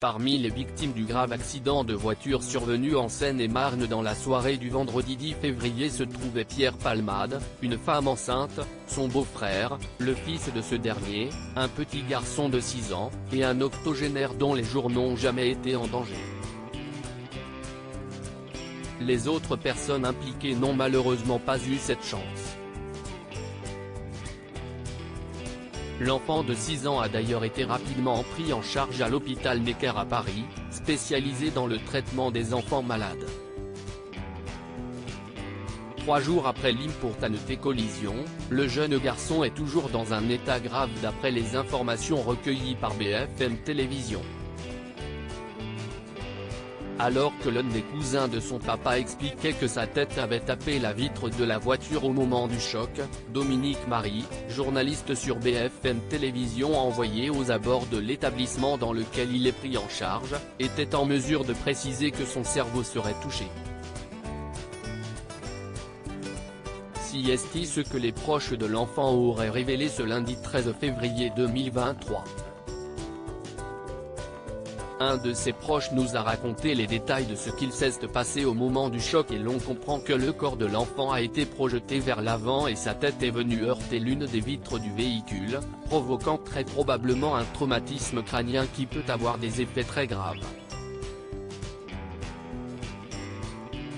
Parmi les victimes du grave accident de voiture survenu en Seine-et-Marne dans la soirée du vendredi 10 février se trouvait Pierre Palmade, une femme enceinte, son beau-frère, le fils de ce dernier, un petit garçon de 6 ans, et un octogénaire dont les jours n'ont jamais été en danger. Les autres personnes impliquées n'ont malheureusement pas eu cette chance. L'enfant de 6 ans a d'ailleurs été rapidement pris en charge à l'hôpital Necker à Paris, spécialisé dans le traitement des enfants malades. 3 jours après l'importante collision, le jeune garçon est toujours dans un état grave d'après les informations recueillies par BFM Télévision. Alors que l'un des cousins de son papa expliquait que sa tête avait tapé la vitre de la voiture au moment du choc, Dominique Marie, journaliste sur BFM Télévision envoyé aux abords de l'établissement dans lequel il est pris en charge, était en mesure de préciser que son cerveau serait touché. Si est ce que les proches de l'enfant auraient révélé ce lundi 13 février 2023. Un de ses proches nous a raconté les détails de ce qu'il s'est passé au moment du choc et l'on comprend que le corps de l'enfant a été projeté vers l'avant et sa tête est venue heurter l'une des vitres du véhicule, provoquant très probablement un traumatisme crânien qui peut avoir des effets très graves.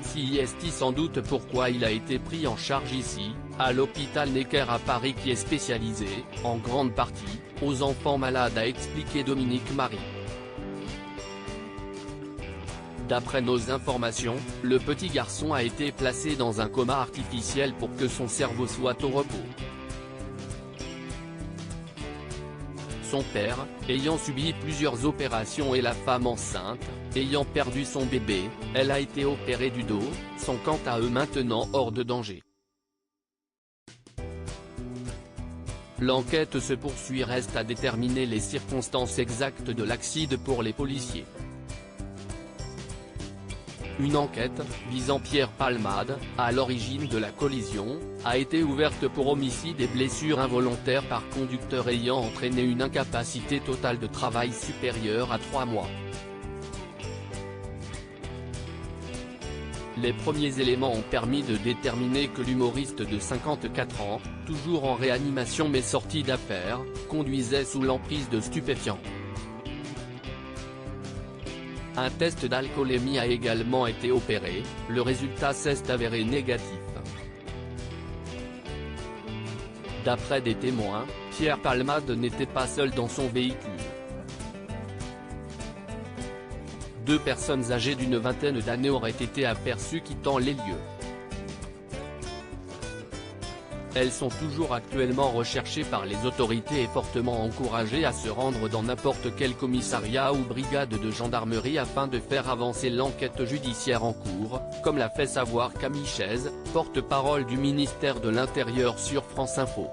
C'est sans doute pourquoi il a été pris en charge ici, à l'hôpital Necker à Paris qui est spécialisé, en grande partie, aux enfants malades a expliqué Dominique Marie. D'après nos informations, le petit garçon a été placé dans un coma artificiel pour que son cerveau soit au repos. Son père, ayant subi plusieurs opérations et la femme enceinte, ayant perdu son bébé, elle a été opérée du dos, sont quant à eux maintenant hors de danger. L'enquête se poursuit, reste à déterminer les circonstances exactes de l'accident pour les policiers. Une enquête, visant Pierre Palmade, à l'origine de la collision, a été ouverte pour homicide et blessures involontaires par conducteur ayant entraîné une incapacité totale de travail supérieure à 3 mois. Les premiers éléments ont permis de déterminer que l'humoriste de 54 ans, toujours en réanimation mais sorti d'affaires, conduisait sous l'emprise de stupéfiants. Un test d'alcoolémie a également été opéré, le résultat s'est avéré négatif. D'après des témoins, Pierre Palmade n'était pas seul dans son véhicule. 2 personnes âgées d'une vingtaine d'années auraient été aperçues quittant les lieux. Elles sont toujours actuellement recherchées par les autorités et fortement encouragées à se rendre dans n'importe quel commissariat ou brigade de gendarmerie afin de faire avancer l'enquête judiciaire en cours, comme l'a fait savoir Camille Chaise, porte-parole du ministère de l'Intérieur sur France Info.